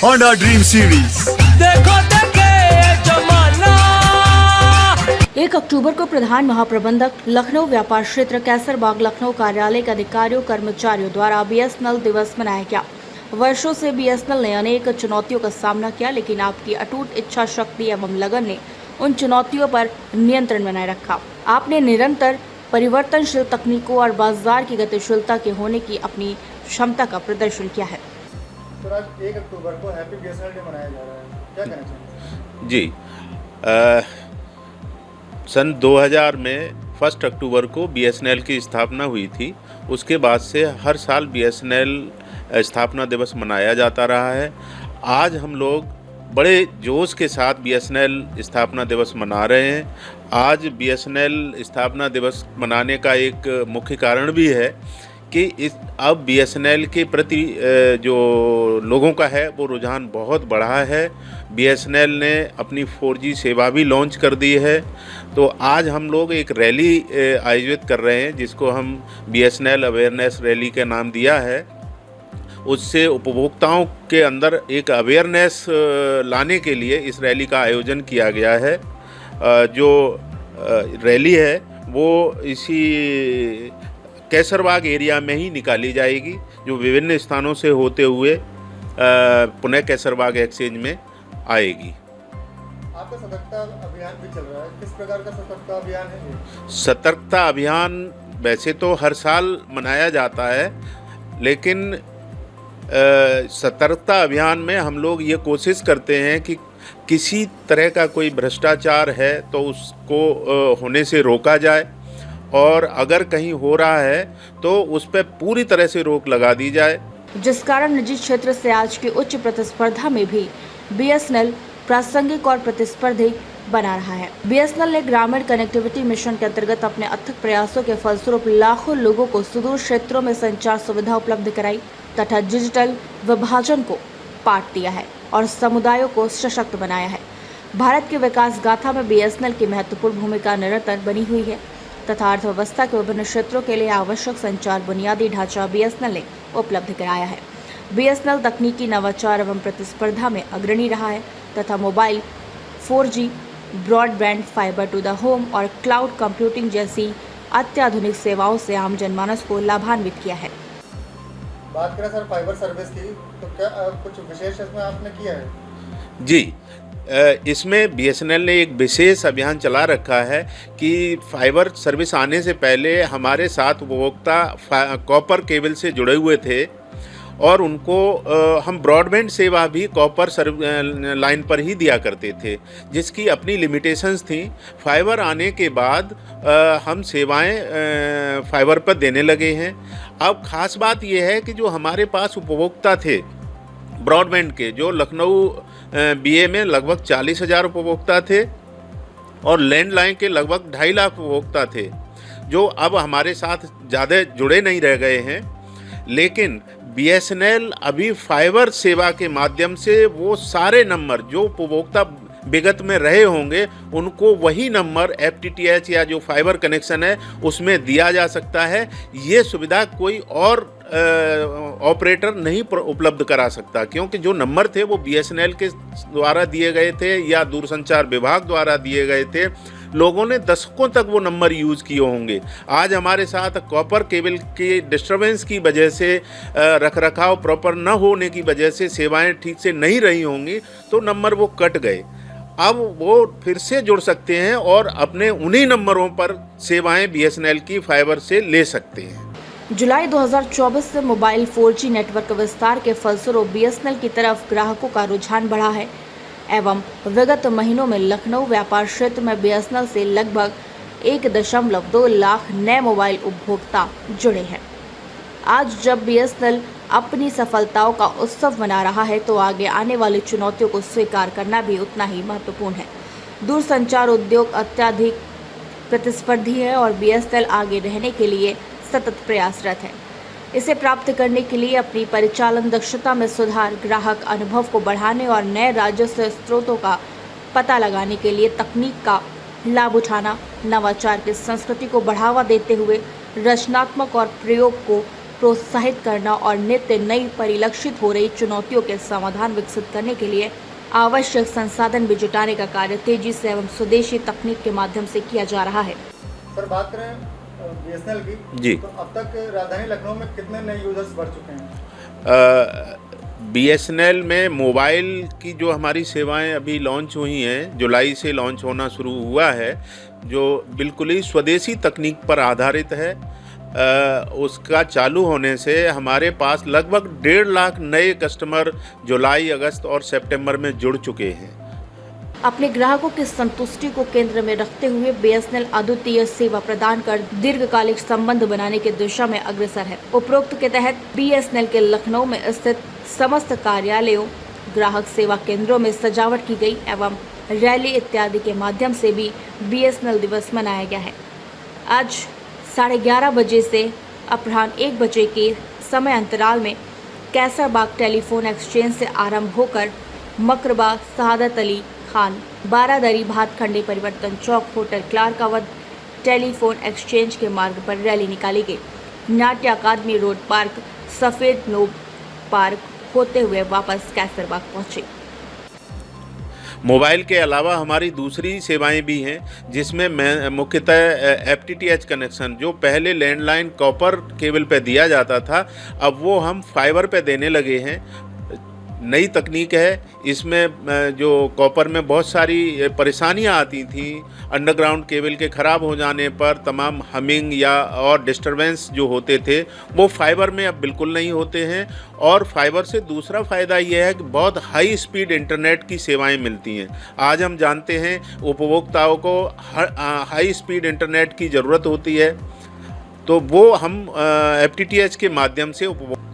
Honda Dream Series। देखो देखे जमाना। 1 अक्टूबर को प्रधान महाप्रबंधक लखनऊ व्यापार क्षेत्र कैसरबाग लखनऊ कार्यालय के अधिकारियों कर्मचारियों द्वारा बीएसएनएल दिवस मनाया गया। वर्षों से बीएसएनएल ने अनेक चुनौतियों का सामना किया, लेकिन आपकी अटूट इच्छा शक्ति एवं लगन ने उन चुनौतियों पर नियंत्रण बनाए रखा। आपने निरंतर परिवर्तनशील तकनीकों और बाजार की गतिशीलता के होने की अपनी क्षमता का प्रदर्शन किया है। तो आज 1 अक्टूबर को हैप्पी बीएसएनएल डे मनाया जा रहा है, क्या कहना चाहेंगे? जी, सन 2000 में 1 अक्टूबर को बीएसएनएल की स्थापना हुई थी। उसके बाद से हर साल बीएसएनएल स्थापना दिवस मनाया जाता रहा है। आज हम लोग बड़े जोश के साथ बीएसएनएल स्थापना दिवस मना रहे हैं। आज बीएसएनएल स्थापना दिवस मनाने का एक मुख्य कारण भी है कि अब बीएसएनएल के प्रति जो लोगों का है वो रुझान बहुत बढ़ा है। बीएसएनएल ने अपनी 4G सेवा भी लॉन्च कर दी है। तो आज हम लोग एक रैली आयोजित कर रहे हैं, जिसको हम बीएसएनएल अवेयरनेस रैली का नाम दिया है। उससे उपभोक्ताओं के अंदर एक अवेयरनेस लाने के लिए इस रैली का आयोजन किया गया है। जो रैली है वो इसी कैसरबाग एरिया में ही निकाली जाएगी, जो विभिन्न स्थानों से होते हुए पुनः कैसरबाग एक्सचेंज में आएगी। आपका सतर्कता अभियान भी चल रहा है, किस प्रकार का सतर्कता अभियान है ये? सतर्कता अभियान वैसे तो हर साल मनाया जाता है, लेकिन सतर्कता अभियान में हम लोग ये कोशिश करते हैं कि किसी तरह का कोई भ्रष्टाचार है तो उसको होने से रोका जाए, और अगर कहीं हो रहा है तो उस पर पूरी तरह से रोक लगा दी जाए। जिस कारण निजी क्षेत्र से आज की उच्च प्रतिस्पर्धा में भी बीएसएनएल प्रासंगिक और प्रतिस्पर्धी बना रहा है। बीएसएनएल ने ग्रामीण कनेक्टिविटी मिशन के अंतर्गत अपने अथक प्रयासों के फलस्वरूप लाखों लोगों को सुदूर क्षेत्रों में संचार सुविधा उपलब्ध कराई तथा डिजिटल विभाजन को पाट दिया है और समुदायों को सशक्त बनाया है। भारत की विकास गाथा में बीएसएनएल की महत्वपूर्ण भूमिका निरंतर बनी हुई है तथा अर्थव्यवस्था के विभिन्न क्षेत्रों के लिए आवश्यक संचार बुनियादी ढांचा बीएसएनएल ने उपलब्ध कराया है। बीएसएनएल तकनीकी नवाचार एवं प्रतिस्पर्धा में अग्रणी रहा है तथा mobile, 4G, broadband, fibre to the home और क्लाउड कंप्यूटिंग जैसी अत्याधुनिक सेवाओं से आम जनमानस को लाभान्वित किया है। बात करें सर फाइबर सर्विस की, तो क्या कुछ विशेष इसमें आपने किया है? जी, इसमें बीएसएनएल ने एक विशेष अभियान चला रखा है कि फाइबर सर्विस आने से पहले हमारे साथ उपभोक्ता कॉपर केबल से जुड़े हुए थे और उनको हम ब्रॉडबैंड सेवा भी कॉपर लाइन पर ही दिया करते थे, जिसकी अपनी लिमिटेशंस थी। फाइबर आने के बाद हम सेवाएं फाइबर पर देने लगे हैं। अब ख़ास बात यह है कि जो हमारे पास उपभोक्ता थे ब्रॉडबैंड के, जो लखनऊ बीए में लगभग 40,000 उपभोक्ता थे और लैंडलाइन के लगभग 2.5 लाख उपभोक्ता थे, जो अब हमारे साथ ज़्यादा जुड़े नहीं रह गए हैं। लेकिन बीएसएनएल अभी फाइबर सेवा के माध्यम से वो सारे नंबर जो उपभोक्ता विगत में रहे होंगे उनको वही नंबर FTTH या जो फाइबर कनेक्शन है उसमें दिया जा सकता है। ये सुविधा कोई और ऑपरेटर नहीं उपलब्ध करा सकता, क्योंकि जो नंबर थे वो बीएसएनएल के द्वारा दिए गए थे या दूरसंचार विभाग द्वारा दिए गए थे। लोगों ने दशकों तक वो नंबर यूज़ किए होंगे। आज हमारे साथ कॉपर केबल की डिस्टर्बेंस की वजह से, रखरखाव प्रॉपर न होने की वजह से सेवाएं ठीक से नहीं रही होंगी, तो नंबर वो कट गए। अब वो फिर से जुड़ सकते हैं और अपने उन्हीं नंबरों पर सेवाएं बीएसएनएल की फाइबर से ले सकते हैं। जुलाई 2024 से मोबाइल 4G नेटवर्क विस्तार के फलस्वरूप बीएसएनएल की तरफ ग्राहकों का रुझान बढ़ा है एवं विगत महीनों में लखनऊ व्यापार क्षेत्र में बीएसएनएल से लगभग 1.2 लाख नए मोबाइल उपभोक्ता जुड़े हैं। आज जब बीएसएनएल अपनी सफलताओं का उत्सव मना रहा है तो आगे आने वाली चुनौतियों को स्वीकार करना भी उतना ही महत्वपूर्ण है। दूरसंचार उद्योग अत्यधिक प्रतिस्पर्धी है और बीएसएनएल आगे रहने के लिए सतत प्रयासरत है। इसे प्राप्त करने के लिए अपनी परिचालन दक्षता में सुधार, ग्राहक अनुभव को बढ़ाने और नए राजस्व स्रोतों का पता लगाने के लिए तकनीक का लाभ उठाना, नवाचार की संस्कृति को बढ़ावा देते हुए रचनात्मक और प्रयोग को प्रोत्साहित करना और नित्य नई परिलक्षित हो रही चुनौतियों के समाधान विकसित करने के लिए आवश्यक संसाधन भी जुटाने का कार्य तेजी से एवं स्वदेशी तकनीक के माध्यम से किया जा रहा है। सर बात करें बीएसएनएल की जी। तो अब तक राजधानी लखनऊ में कितने नए यूजर्स बढ़ चुके हैं? बीएसएनएल में मोबाइल की जो हमारी सेवाएं अभी लॉन्च हुई हैं, जुलाई से लॉन्च होना शुरू हुआ है, जो बिल्कुल ही स्वदेशी तकनीक पर आधारित है। उसका चालू होने से हमारे पास लगभग 1.5 लाख नए कस्टमर जुलाई, अगस्त और सितंबर में जुड़ चुके हैं। अपने ग्राहकों की संतुष्टि को केंद्र में रखते हुए बीएसएनएल अद्वितीय सेवा प्रदान कर दीर्घकालिक संबंध बनाने की दिशा में अग्रसर है। उपरोक्त के तहत बीएसएनएल के लखनऊ में स्थित समस्त कार्यालयों, ग्राहक सेवा केंद्रों में सजावट की गई एवं रैली इत्यादि के माध्यम से भी बीएसएनएल दिवस मनाया गया है। आज 11:30 बजे से अपराह्न 1 बजे के समय अंतराल में कैसरबाग टेलीफोन एक्सचेंज से आरंभ होकर मकरबा शहादत अली खान, बारादरी, भातखंडे, परिवर्तन चौक, होटल क्लार्कावत टेलीफोन एक्सचेंज के मार्ग पर रैली निकाली गई। नाट्य अकादमी रोड पार्क, सफ़ेद नोब पार्क होते हुए वापस कैसरबाग पहुंचे। मोबाइल के अलावा हमारी दूसरी सेवाएं भी हैं, जिसमें मुख्यतः FTTH कनेक्शन, जो पहले लैंडलाइन कॉपर केबल पे दिया जाता था, अब वो हम फाइबर पे देने लगे हैं। नई तकनीक है, इसमें जो कॉपर में बहुत सारी परेशानियां आती थी, अंडरग्राउंड केबल के ख़राब हो जाने पर तमाम हमिंग या और डिस्टरबेंस जो होते थे, वो फाइबर में अब बिल्कुल नहीं होते हैं। और फाइबर से दूसरा फ़ायदा ये है कि बहुत हाई स्पीड इंटरनेट की सेवाएं मिलती हैं। आज हम जानते हैं उपभोक्ताओं को हाई स्पीड इंटरनेट की ज़रूरत होती है, तो वो हम FTTH के माध्यम से उपभोक्ता